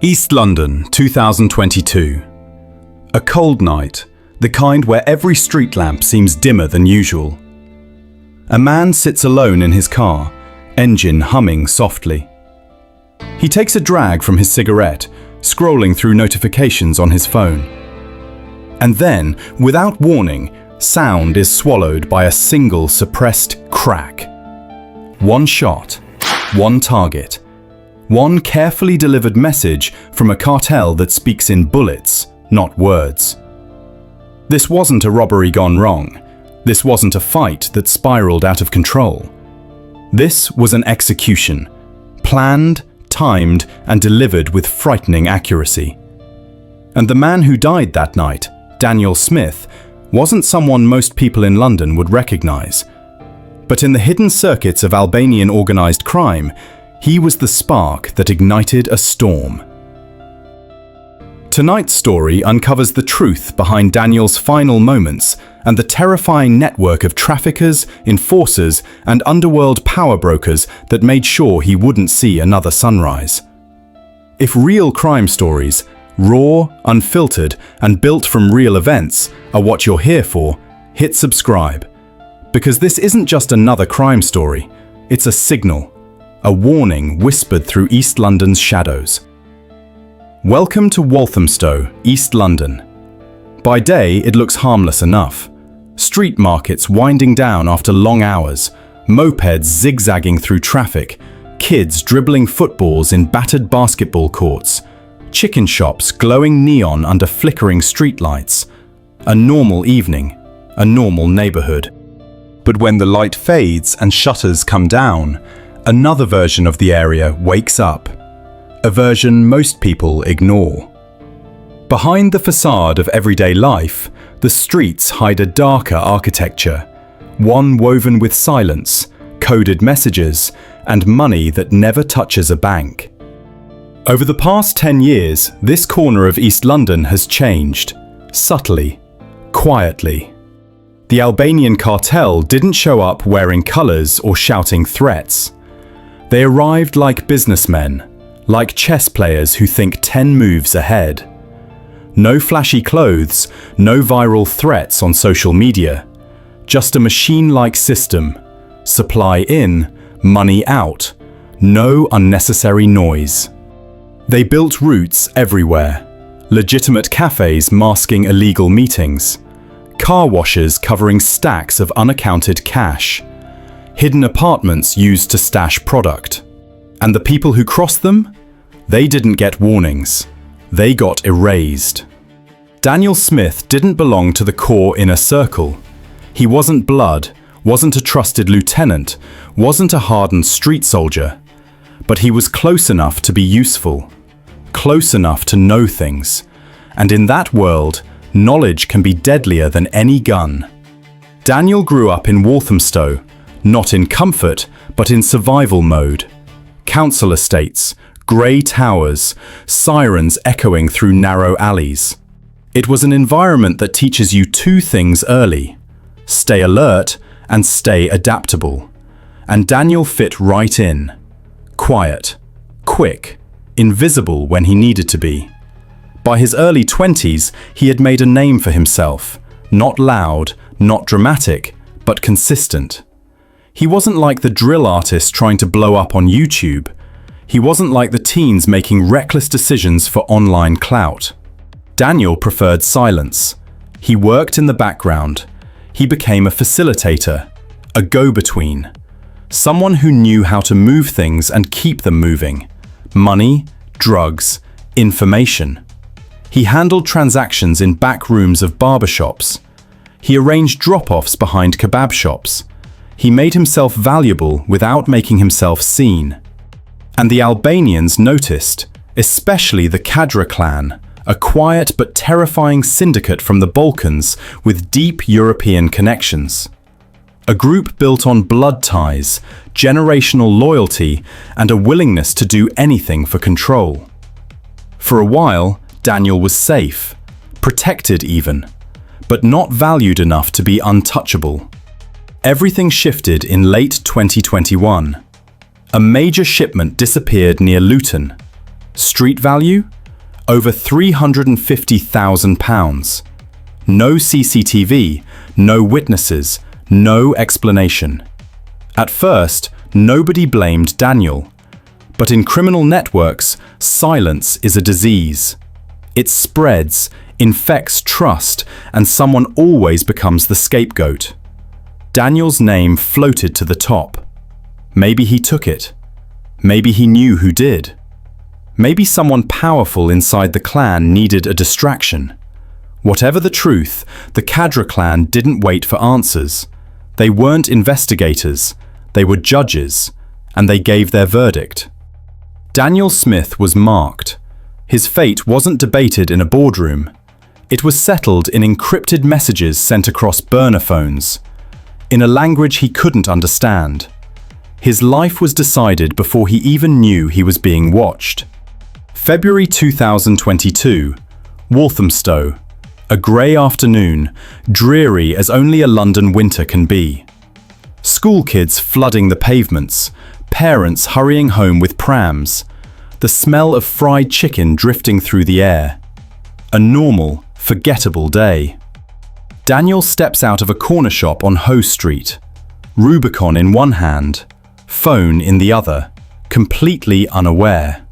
East London, 2022. A cold night, the kind where every street lamp seems dimmer than usual. A man sits alone in his car, engine humming softly. He takes a drag from his cigarette, scrolling through notifications on his phone. And then, without warning, sound is swallowed by a single suppressed crack. One shot, one target. One carefully delivered message from a cartel that speaks in bullets, not words. This wasn't a robbery gone wrong. This wasn't a fight that spiraled out of control. This was an execution, planned, timed, and delivered with frightening accuracy. And the man who died that night, Daniel Smith, wasn't someone most people in London would recognize. But in the hidden circuits of Albanian organized crime, he was the spark that ignited a storm. Tonight's story uncovers the truth behind Daniel's final moments and the terrifying network of traffickers, enforcers, and underworld power brokers that made sure he wouldn't see another sunrise. If real crime stories, raw, unfiltered, and built from real events, are what you're here for, hit subscribe. Because this isn't just another crime story, it's a signal. A warning whispered through East London's shadows. Welcome to Walthamstow, East London. By day, it looks harmless enough. Street markets winding down after long hours, mopeds zigzagging through traffic, kids dribbling footballs in battered basketball courts, chicken shops glowing neon under flickering streetlights. A normal evening, a normal neighborhood. But when the light fades and shutters come down, another version of the area wakes up, a version most people ignore. Behind the facade of everyday life, the streets hide a darker architecture, one woven with silence, coded messages, and money that never touches a bank. Over the past 10 years, this corner of East London has changed, subtly, quietly. The Albanian Cartel didn't show up wearing colours or shouting threats. They arrived like businessmen, like chess players who think 10 moves ahead. No flashy clothes, no viral threats on social media. Just a machine-like system. Supply in, money out. No unnecessary noise. They built routes everywhere. Legitimate cafes masking illegal meetings. Car washes covering stacks of unaccounted cash. Hidden apartments used to stash product. And the people who crossed them? They didn't get warnings. They got erased. Daniel Smith didn't belong to the core inner circle. He wasn't blood, wasn't a trusted lieutenant, wasn't a hardened street soldier. But he was close enough to be useful. Close enough to know things. And in that world, knowledge can be deadlier than any gun. Daniel grew up in Walthamstow, not in comfort, but in survival mode. Council estates, grey towers, sirens echoing through narrow alleys. It was an environment that teaches you two things early: stay alert and stay adaptable. And Daniel fit right in. Quiet, quick, invisible when he needed to be. By his early 20s, he had made a name for himself. Not loud, not dramatic, but consistent. He wasn't like the drill artist trying to blow up on YouTube. He wasn't like the teens making reckless decisions for online clout. Daniel preferred silence. He worked in the background. He became a facilitator, a go-between. Someone who knew how to move things and keep them moving. Money, drugs, information. He handled transactions in back rooms of barbershops. He arranged drop-offs behind kebab shops. He made himself valuable without making himself seen. And the Albanians noticed, especially the Kadra clan, a quiet but terrifying syndicate from the Balkans with deep European connections. A group built on blood ties, generational loyalty, and a willingness to do anything for control. For a while, Daniel was safe, protected even, but not valued enough to be untouchable. Everything shifted in late 2021. A major shipment disappeared near Luton. Street value? Over £350,000. No CCTV, no witnesses, no explanation. At first, nobody blamed Daniel. But in criminal networks, silence is a disease. It spreads, infects trust, and someone always becomes the scapegoat. Daniel's name floated to the top. Maybe he took it. Maybe he knew who did. Maybe someone powerful inside the clan needed a distraction. Whatever the truth, the Cadre clan didn't wait for answers. They weren't investigators, they were judges, and they gave their verdict. Daniel Smith was marked. His fate wasn't debated in a boardroom. It was settled in encrypted messages sent across burner phones, in a language he couldn't understand. His life was decided before he even knew he was being watched. February 2022, Walthamstow. A grey afternoon, dreary as only a London winter can be. School kids flooding the pavements, parents hurrying home with prams, the smell of fried chicken drifting through the air. A normal, forgettable day. Daniel steps out of a corner shop on Hoe Street, Rubicon in one hand, phone in the other, completely unaware.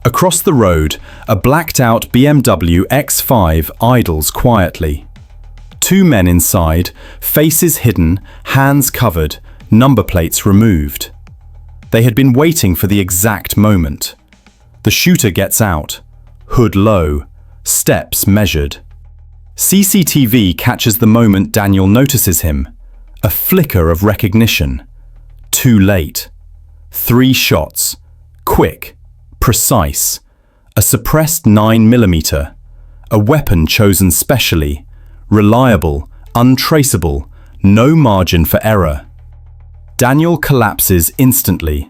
Across the road, a blacked-out BMW X5 idles quietly. Two men inside, faces hidden, hands covered, number plates removed. They had been waiting for the exact moment. The shooter gets out, hood low, steps measured. CCTV catches the moment Daniel notices him. A flicker of recognition. Too late. 3 shots. Quick. Precise. A suppressed 9mm. A weapon chosen specially. Reliable. Untraceable. No margin for error. Daniel collapses instantly.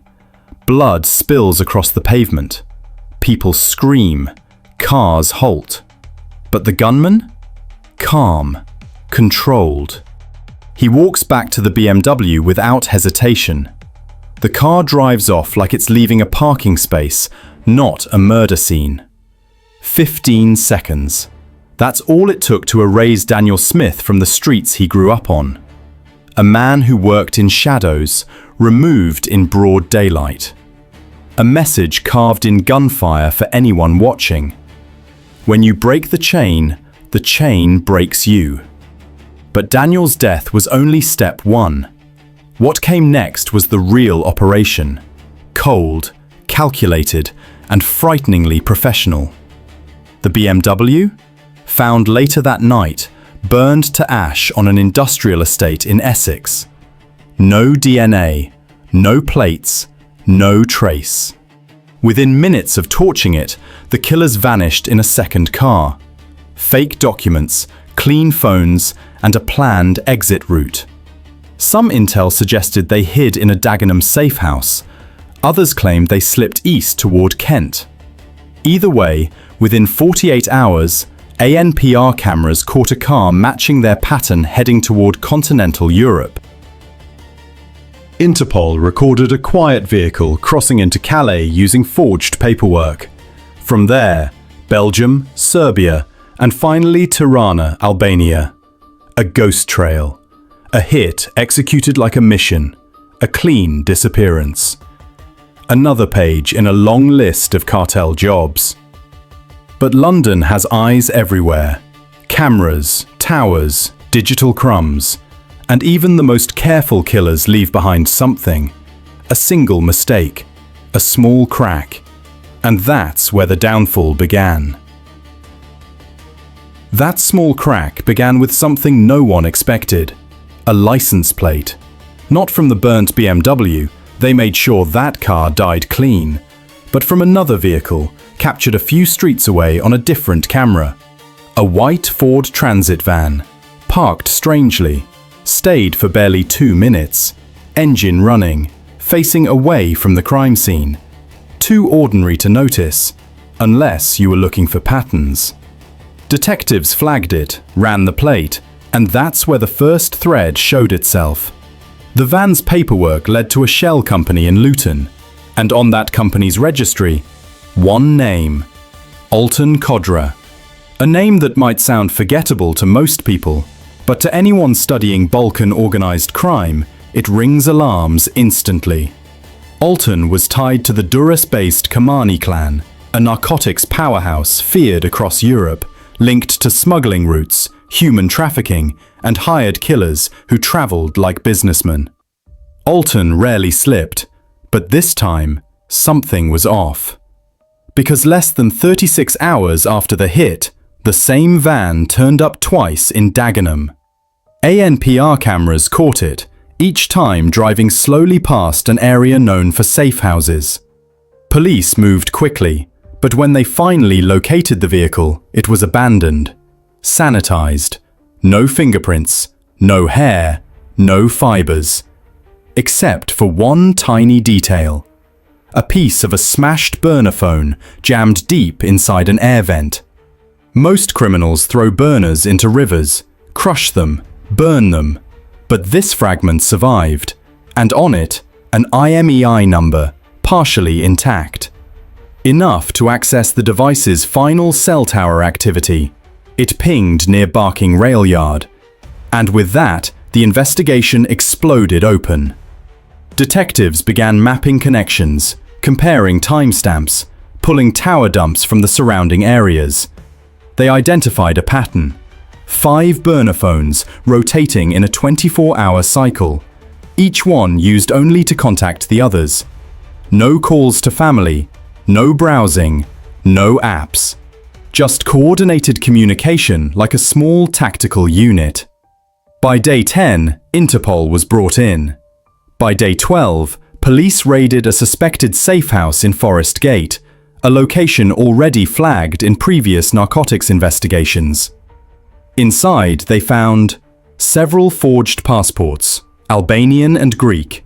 Blood spills across the pavement. People scream. Cars halt. But the gunman? Calm. Controlled. He walks back to the BMW without hesitation. The car drives off like it's leaving a parking space, not a murder scene. 15 seconds. That's all it took to erase Daniel Smith from the streets he grew up on. A man who worked in shadows, removed in broad daylight. A message carved in gunfire for anyone watching. When you break the chain breaks you. But Daniel's death was only step 1. What came next was the real operation. Cold, calculated, and frighteningly professional. The BMW? Found later that night, burned to ash on an industrial estate in Essex. No DNA, no plates, no trace. Within minutes of torching it, the killers vanished in a second car. Fake documents, clean phones, and a planned exit route. Some intel suggested they hid in a Dagenham safe house. Others claimed they slipped east toward Kent. Either way, within 48 hours, ANPR cameras caught a car matching their pattern heading toward continental Europe. Interpol recorded a quiet vehicle crossing into Calais using forged paperwork. From there, Belgium, Serbia, and finally Tirana, Albania. A ghost trail. A hit executed like a mission. A clean disappearance. Another page in a long list of cartel jobs. But London has eyes everywhere. Cameras, towers, digital crumbs. And even the most careful killers leave behind something. A single mistake. A small crack. And that's where the downfall began. That small crack began with something no one expected. A license plate. Not from the burnt BMW, they made sure that car died clean, but from another vehicle, captured a few streets away on a different camera. A white Ford Transit van, parked strangely, stayed for barely 2 minutes, engine running, facing away from the crime scene. Too ordinary to notice, unless you were looking for patterns. Detectives flagged it, ran the plate, and that's where the first thread showed itself. The van's paperwork led to a shell company in Luton, and on that company's registry, One name: Alton Kodra. A name that might sound forgettable to most people, but to anyone studying Balkan organized crime, it rings alarms instantly. Alton was tied to the Durrës-based Kamani clan, a narcotics powerhouse feared across Europe, linked to smuggling routes, human trafficking, and hired killers who traveled like businessmen. Alton rarely slipped, but this time, something was off. Because less than 36 hours after the hit, the same van turned up twice in Dagenham. ANPR cameras caught it, each time driving slowly past an area known for safe houses. Police moved quickly, but when they finally located the vehicle, it was abandoned, sanitized. No fingerprints, no hair, no fibers. Except for one tiny detail: a piece of a smashed burner phone jammed deep inside an air vent. Most criminals throw burners into rivers, crush them, burn them, but this fragment survived, and on it, an IMEI number, partially intact. Enough to access the device's final cell tower activity. It pinged near Barking Rail Yard, and with that, the investigation exploded open. Detectives began mapping connections, comparing timestamps, pulling tower dumps from the surrounding areas. They identified a pattern: 5 burner phones rotating in a 24-hour cycle, each one used only to contact the others. No calls to family, no browsing, no apps. Just coordinated communication like a small tactical unit. By day 10, Interpol was brought in. By day 12, police raided a suspected safe house in Forest Gate, a location already flagged in previous narcotics investigations. Inside, they found several forged passports, Albanian and Greek,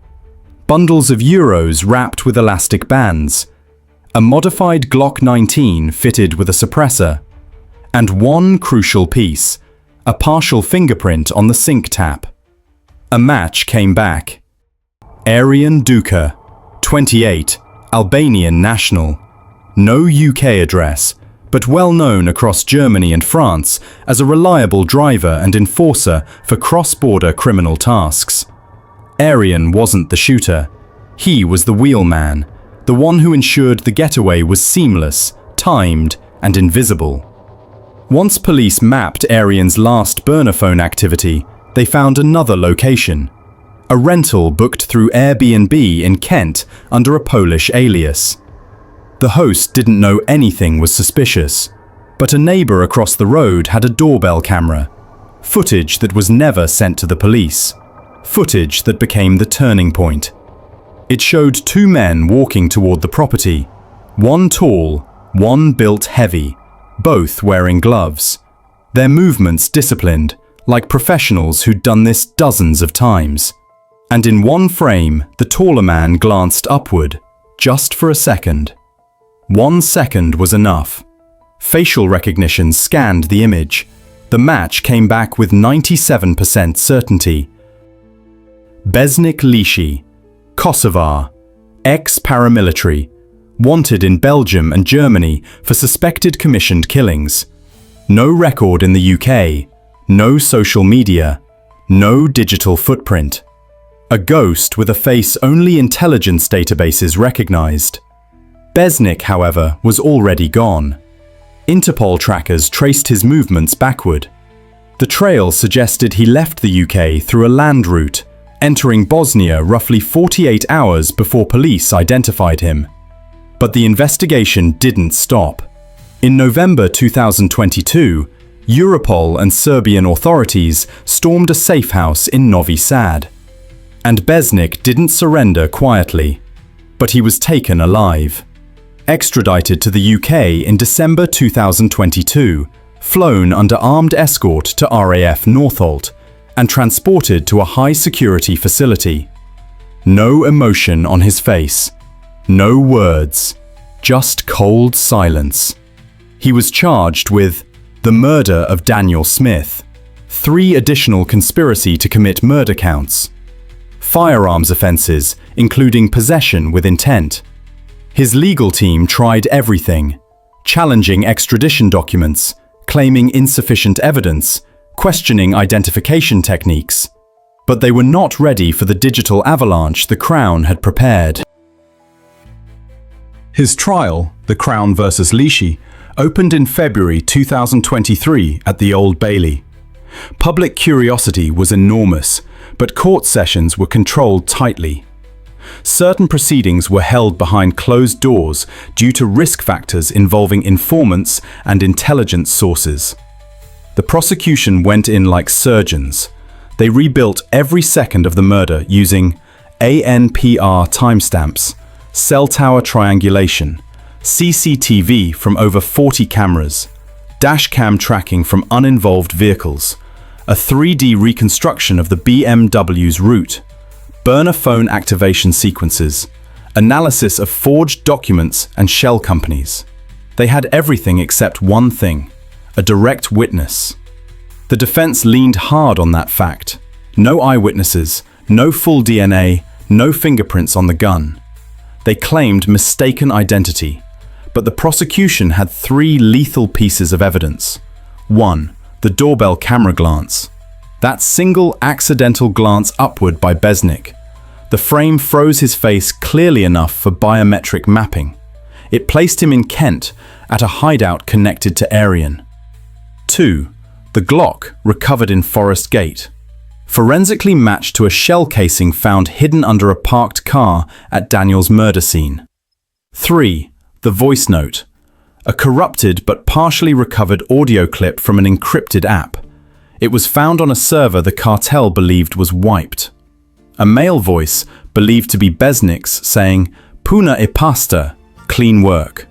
bundles of euros wrapped with elastic bands, a modified Glock 19 fitted with a suppressor, and one crucial piece: a partial fingerprint on the sink tap. A match came back. Aryan Duka, 28, Albanian national. No UK address, but well known across Germany and France as a reliable driver and enforcer for cross-border criminal tasks. Aryan wasn't the shooter. He was the wheelman, the one who ensured the getaway was seamless, timed, and invisible. Once police mapped Aryan's last burner phone activity, they found another location: a rental booked through Airbnb in Kent under a Polish alias. The host didn't know anything was suspicious, but a neighbor across the road had a doorbell camera, footage that was never sent to the police, footage that became the turning point. It showed 2 men walking toward the property, one tall, one built heavy, both wearing gloves. Their movements disciplined, like professionals who'd done this dozens of times. And in one frame, the taller man glanced upward, just for a second. 1 second was enough. Facial recognition scanned the image. The match came back with 97% certainty. Besnik Lishi, Kosovar, ex-paramilitary, wanted in Belgium and Germany for suspected commissioned killings. No record in the UK, no social media, no digital footprint. A ghost with a face only intelligence databases recognized. Besnik, however, was already gone. Interpol trackers traced his movements backward. The trail suggested he left the UK through a land route, entering Bosnia roughly 48 hours before police identified him. But the investigation didn't stop. In November 2022, Europol and Serbian authorities stormed a safe house in Novi Sad. And Besnik didn't surrender quietly, but he was taken alive. Extradited to the UK in December 2022, flown under armed escort to RAF Northolt, and transported to a high-security facility. No emotion on his face, no words, just cold silence. He was charged with the murder of Daniel Smith, 3 additional conspiracy to commit murder counts, firearms offences including possession with intent, His legal team tried everything, challenging extradition documents, claiming insufficient evidence, questioning identification techniques. But they were not ready for the digital avalanche the Crown had prepared. His trial, The Crown vs. Leashy, opened in February 2023 at the Old Bailey. Public curiosity was enormous, but court sessions were controlled tightly. Certain proceedings were held behind closed doors due to risk factors involving informants and intelligence sources. The prosecution went in like surgeons. They rebuilt every second of the murder using ANPR timestamps, cell tower triangulation, CCTV from over 40 cameras, dashcam tracking from uninvolved vehicles, a 3D reconstruction of the BMW's route, burner phone activation sequences, analysis of forged documents and shell companies. They had everything except one thing: a direct witness. The defense leaned hard on that fact. No eyewitnesses, no full DNA, no fingerprints on the gun. They claimed mistaken identity, but the prosecution had three lethal pieces of evidence. 1. The doorbell camera glance. That single accidental glance upward by Besnick. The frame froze his face clearly enough for biometric mapping. It placed him in Kent, at a hideout connected to Aryan. 2. The Glock recovered in Forest Gate. Forensically matched to a shell casing found hidden under a parked car at Daniel's murder scene. 3. The voice note. A corrupted but partially recovered audio clip from an encrypted app. It was found on a server the cartel believed was wiped. A male voice, believed to be Besnick's, saying, "Puna e pasta," clean work.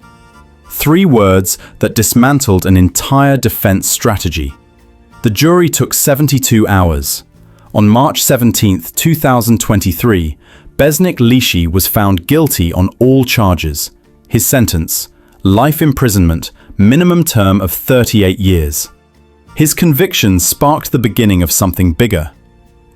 3 words that dismantled an entire defense strategy. The jury took 72 hours. On March 17, 2023, Besnick Leashy was found guilty on all charges. His sentence: life imprisonment, minimum term of 38 years. His conviction sparked the beginning of something bigger.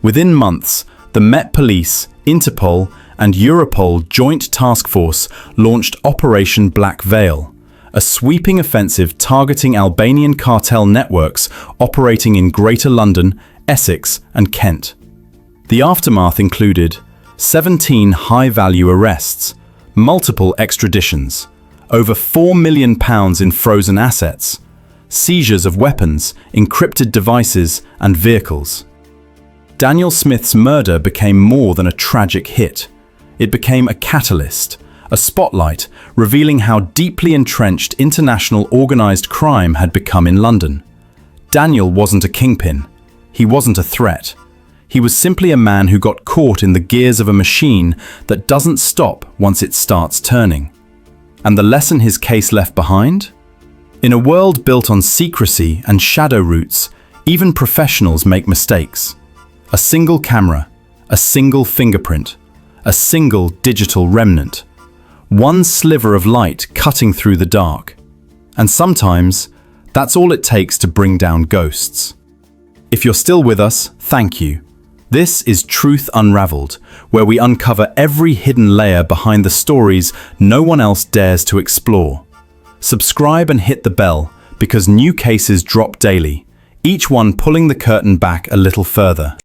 Within months, the Met Police, Interpol, and Europol Joint Task Force launched Operation Black Veil, a sweeping offensive targeting Albanian cartel networks operating in Greater London, Essex, and Kent. The aftermath included 17 high-value arrests, multiple extraditions, over £4 million in frozen assets, seizures of weapons, encrypted devices, and vehicles. Daniel Smith's murder became more than a tragic hit. It became a catalyst, a spotlight revealing how deeply entrenched international organized crime had become in London. Daniel wasn't a kingpin. He wasn't a threat. He was simply a man who got caught in the gears of a machine that doesn't stop once it starts turning. And the lesson his case left behind? In a world built on secrecy and shadow routes, even professionals make mistakes. A single camera, a single fingerprint, a single digital remnant. One sliver of light cutting through the dark. And sometimes, that's all it takes to bring down ghosts. If you're still with us, thank you. This is Truth Unraveled, where we uncover every hidden layer behind the stories no one else dares to explore. Subscribe and hit the bell, because new cases drop daily, each one pulling the curtain back a little further.